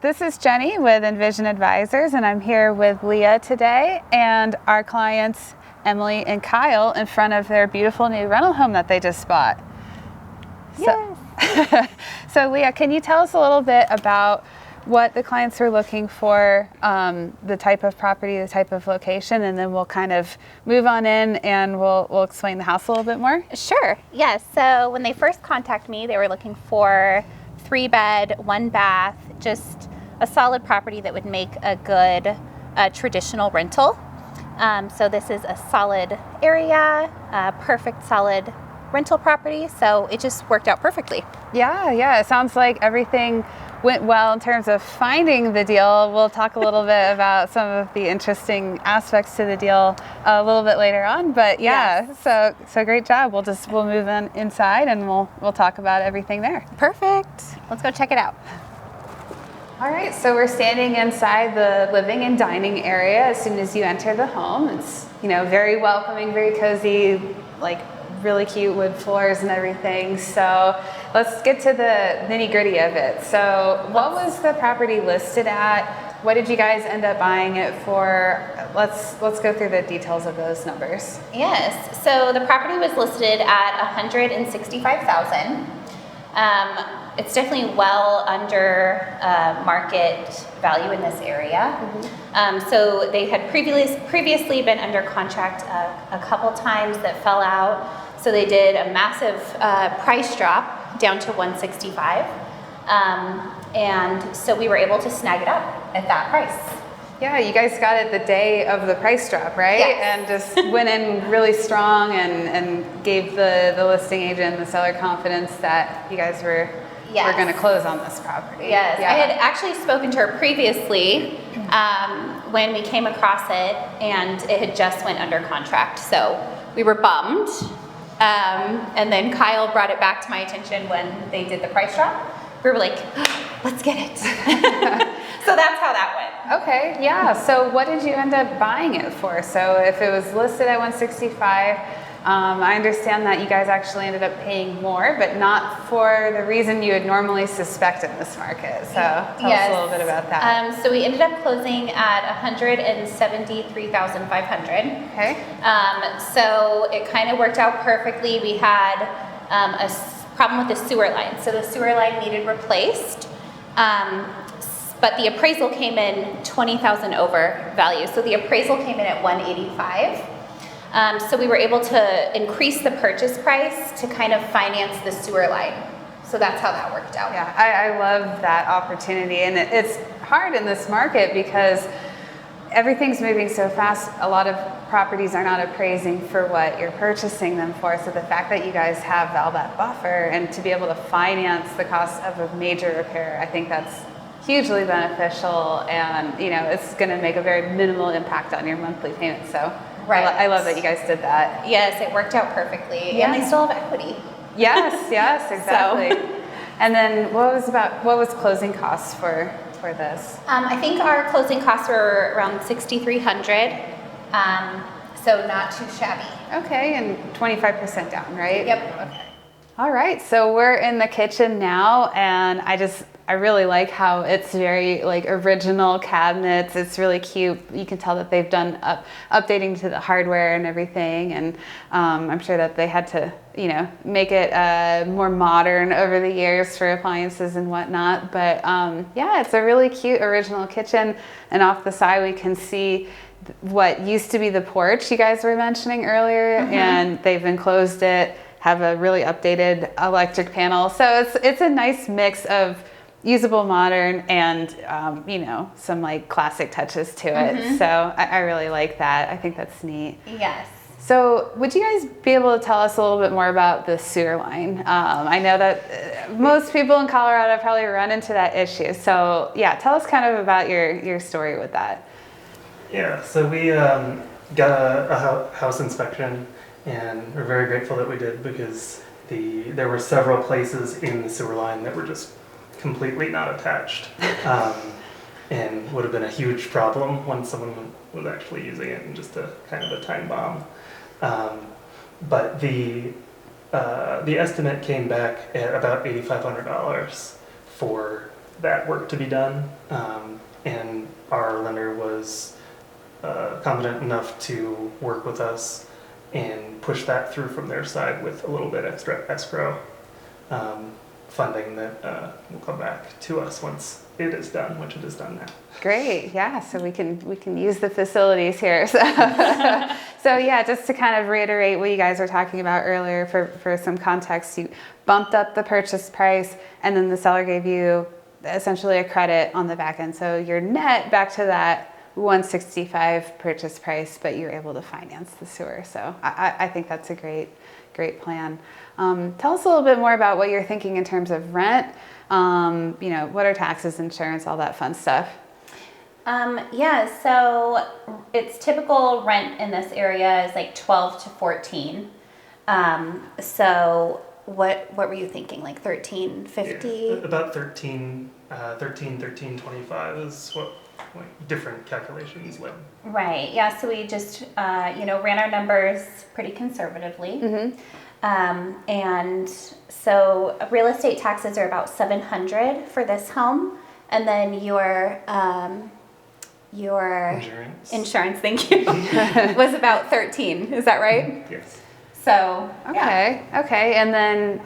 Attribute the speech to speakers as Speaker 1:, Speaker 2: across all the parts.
Speaker 1: This is Jenny with Envision Advisors, and I'm here with Leah today and our clients Emily and Kyle in front of their beautiful new rental home that they just bought.
Speaker 2: Yes.
Speaker 1: So Leah, can you tell us a little bit about what the clients are looking for, the type of property, the type of location, and then we'll kind of move on in and we'll explain the house a little bit more?
Speaker 2: Sure. Yes. So when they first contacted me, they were looking for 3-bed, 1-bath, just a solid property that would make a good traditional rental. So this is a solid area, perfect solid rental property. So it just worked out perfectly.
Speaker 1: Yeah. It sounds like everything went well in terms of finding the deal. We'll talk a little bit about some of the interesting aspects to the deal a little bit later on. But
Speaker 2: Yes.
Speaker 1: so great job. We'll move in inside and we'll talk about everything there.
Speaker 2: Perfect. Let's go check it out.
Speaker 1: All right, so we're standing inside the living and dining area as soon as you enter the home. It's, very welcoming, very cozy, like really cute wood floors and everything. So let's get to the nitty gritty of it. So what was the property listed at? What did you guys end up buying it for? Let's go through the details of those numbers.
Speaker 2: Yes. So the property was listed at $165,000. It's definitely well under market value in this area. Mm-hmm. So they had previously been under contract a couple times that fell out. So they did a massive price drop down to $165,000. And so we were able to snag it up at that price.
Speaker 1: Yeah, you guys got it the day of the price drop, right?
Speaker 2: Yes.
Speaker 1: And just went in really strong and gave the listing agent and the seller confidence that you guys were going to close on this property.
Speaker 2: Yes,
Speaker 1: yeah.
Speaker 2: I had actually spoken to her previously when we came across it, and it had just went under contract. So we were bummed. And then Kyle brought it back to my attention when they did the price drop. We were like, let's get it. So that's how that went.
Speaker 1: Okay, yeah. So what did you end up buying it for? So if it was listed at $165,000, I understand that you guys actually ended up paying more, but not for the reason you would normally suspect in this market. So tell us a little bit about that.
Speaker 2: So we ended up closing at $173,500.
Speaker 1: Okay.
Speaker 2: So it kind of worked out perfectly. We had a problem with the sewer line. So the sewer line needed replaced. But the appraisal came in $20,000 over value. So the appraisal came in at $185,000. So we were able to increase the purchase price to kind of finance the sewer line. So that's how that worked out.
Speaker 1: Yeah, I love that opportunity. And it's hard in this market because everything's moving so fast. A lot of properties are not appraising for what you're purchasing them for. So the fact that you guys have all that buffer and to be able to finance the cost of a major repair, I think that's hugely beneficial, and it's going to make a very minimal impact on your monthly payment. So
Speaker 2: right.
Speaker 1: I love that you guys did that.
Speaker 2: Yes, it worked out perfectly.
Speaker 1: Yeah.
Speaker 2: And they still have equity.
Speaker 1: Yes, exactly. And then what was closing costs for this?
Speaker 2: I think our closing costs were around $6,300. So not too shabby.
Speaker 1: Okay, and 25% down, right?
Speaker 2: Yep. Okay.
Speaker 1: All right, so we're in the kitchen now, and I really like how it's very original cabinets. It's really cute. You can tell that they've done updating to the hardware and everything, and I'm sure that they had to make it more modern over the years for appliances and whatnot. But yeah, it's a really cute original kitchen, and off the side we can see what used to be the porch you guys were mentioning earlier. Mm-hmm. And they've enclosed it, have a really updated electric panel. So it's a nice mix of usable modern and some classic touches to it. Mm-hmm. So I really like that. I think that's neat.
Speaker 2: Yes.
Speaker 1: So would you guys be able to tell us a little bit more about the sewer line? I know that most people in Colorado probably run into that issue. So yeah, tell us kind of about your story with that.
Speaker 3: Yeah, so we got a house inspection, and we're very grateful that we did, because there were several places in the sewer line that were just completely not attached, and would have been a huge problem when someone was actually using it, and just a kind of a time bomb. But the estimate came back at about $8,500 for that work to be done, and our lender was confident enough to work with us and push that through from their side with a little bit extra escrow funding that will come back to us once it is done, which it is done now.
Speaker 1: Great, yeah. So we can use the facilities here. So, so yeah, just to kind of reiterate what you guys were talking about earlier, for some context, you bumped up the purchase price, and then the seller gave you essentially a credit on the back end. So your net back to that 165 purchase price, but you're able to finance the sewer. So I think that's a great plan. Tell us a little bit more about what you're thinking in terms of rent. What are taxes, insurance, all that fun stuff?
Speaker 2: Yeah, so it's typical rent in this area is like 12 to 14. So what were you thinking, like 13.50?
Speaker 3: Yeah, about 13.25 is what different calculations went.
Speaker 2: Right, yeah, so we just, ran our numbers pretty conservatively.
Speaker 1: Mm-hmm.
Speaker 2: And so real estate taxes are about $700 for this home. And then your insurance, thank you, was about 13. Is that right?
Speaker 3: Yes.
Speaker 2: So,
Speaker 1: Okay. And then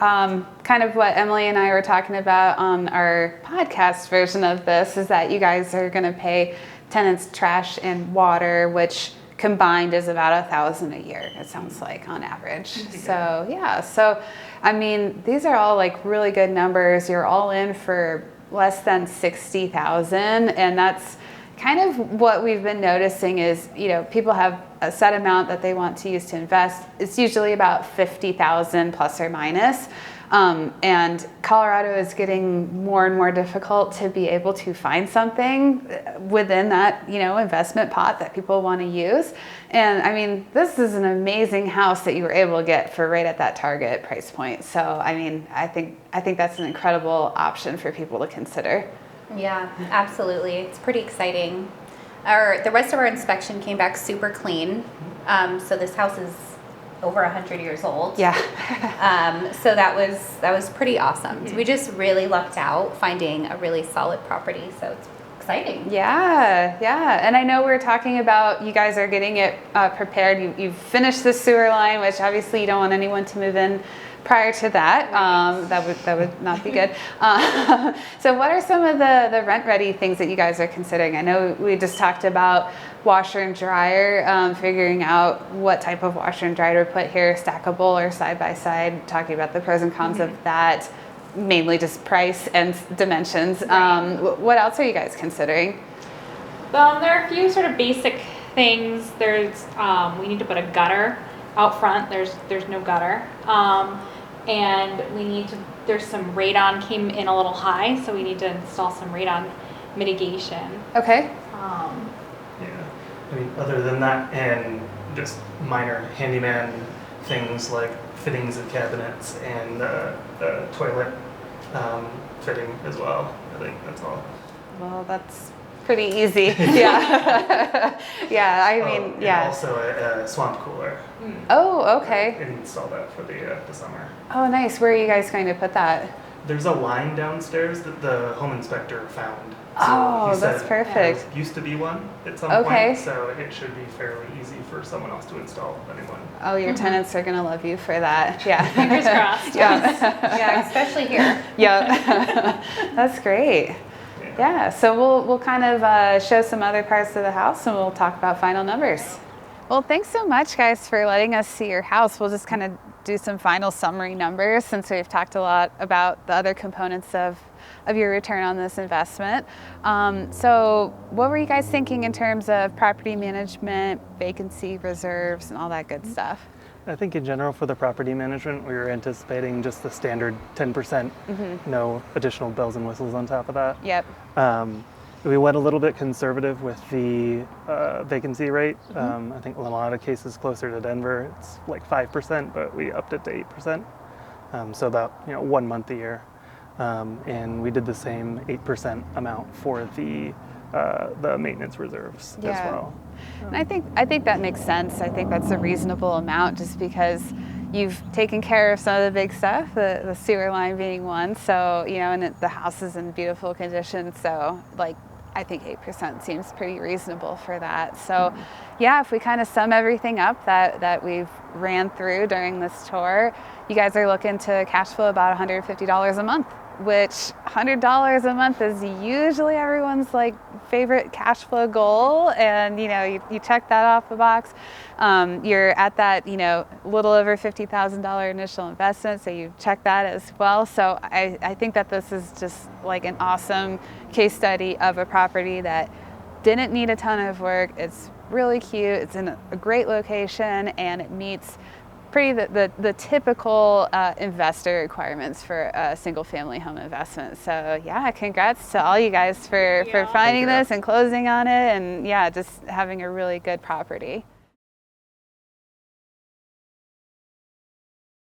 Speaker 1: kind of what Emily and I were talking about on our podcast version of this is that you guys are going to pay tenants trash and water, which combined is about $1,000 a year, it sounds like, on average. So yeah, so I mean, these are all like really good numbers. You're all in for less than $60,000, and that's kind of what we've been noticing is, people have a set amount that they want to use to invest. It's usually about $50,000 plus or minus. And Colorado is getting more and more difficult to be able to find something within that, investment pot that people want to use. And I mean, this is an amazing house that you were able to get for right at that target price point. So, I mean, I think that's an incredible option for people to consider.
Speaker 2: Yeah, absolutely. It's pretty exciting. The rest of our inspection came back super clean. So this house is over 100 years old.
Speaker 1: Yeah.
Speaker 2: So that was pretty awesome. So we just really lucked out finding a really solid property. So it's exciting.
Speaker 1: Yeah. And I know we're talking about you guys are getting it prepared. You've finished the sewer line, which obviously you don't want anyone to move in prior to that. That would not be good. So what are some of the rent-ready things that you guys are considering? I know we just talked about washer and dryer, figuring out what type of washer and dryer to put here, stackable or side-by-side, talking about the pros and cons of that, mainly just price and dimensions.
Speaker 2: Right.
Speaker 1: What else are you guys considering?
Speaker 4: There are a few sort of basic things. There's we need to put a gutter out front. There's no gutter. And there's some radon came in a little high, so we need to install some radon mitigation.
Speaker 1: Okay.
Speaker 3: Yeah, I mean, other than that, and just minor handyman things like fittings of cabinets and toilet fitting as well. I think that's all.
Speaker 1: Well, that's pretty easy. Yeah. Yeah, I mean,
Speaker 3: and
Speaker 1: yeah.
Speaker 3: also a swamp cooler.
Speaker 1: Oh, okay.
Speaker 3: And install that for the summer.
Speaker 1: Oh, nice. Where are you guys going to put that?
Speaker 3: There's a line downstairs that the home inspector found.
Speaker 1: Oh,
Speaker 3: he
Speaker 1: that's
Speaker 3: said
Speaker 1: perfect.
Speaker 3: There used to be one at some
Speaker 1: Okay.
Speaker 3: point, so it should be fairly easy for someone else to install if anyone.
Speaker 1: Oh, your tenants are going to love you for that. Yeah.
Speaker 4: Fingers crossed.
Speaker 1: Yeah.
Speaker 2: Yeah, especially here.
Speaker 1: Yeah. That's great. Yeah. So we'll kind of show some other parts of the house, and we'll talk about final numbers. Well, thanks so much, guys, for letting us see your house. We'll just kind of do some final summary numbers since we've talked a lot about the other components of your return on this investment. So what were you guys thinking in terms of property management, vacancy reserves, and all that good stuff?
Speaker 3: I think in general for the property management, we were anticipating just the standard 10%, no additional bells and whistles on top of that.
Speaker 1: Yep.
Speaker 3: We went a little bit conservative with the vacancy rate. I think in a lot of cases closer to Denver, it's like 5%, but we upped it to 8%. So about 1 month a year. And we did the same 8% amount for the maintenance reserves as well.
Speaker 1: And I think that makes sense. I think that's a reasonable amount just because you've taken care of some of the big stuff, the sewer line being one. So, you know, and the house is in beautiful condition. So like, I think 8% seems pretty reasonable for that. So yeah, if we kind of sum everything up that we've ran through during this tour, you guys are looking to cash flow about $150 a month, which $100 a month is usually everyone's like favorite cash flow goal. And, you know, you check that off the box. You're at that, you know, little over $50,000 initial investment. So you check that as well. So I think that this is just like an awesome case study of a property that didn't need a ton of work. It's really cute. It's in a great location, and it meets the typical investor requirements for a single family home investment. So yeah, congrats to all you guys for finding this and closing on it, and yeah, just having a really good property.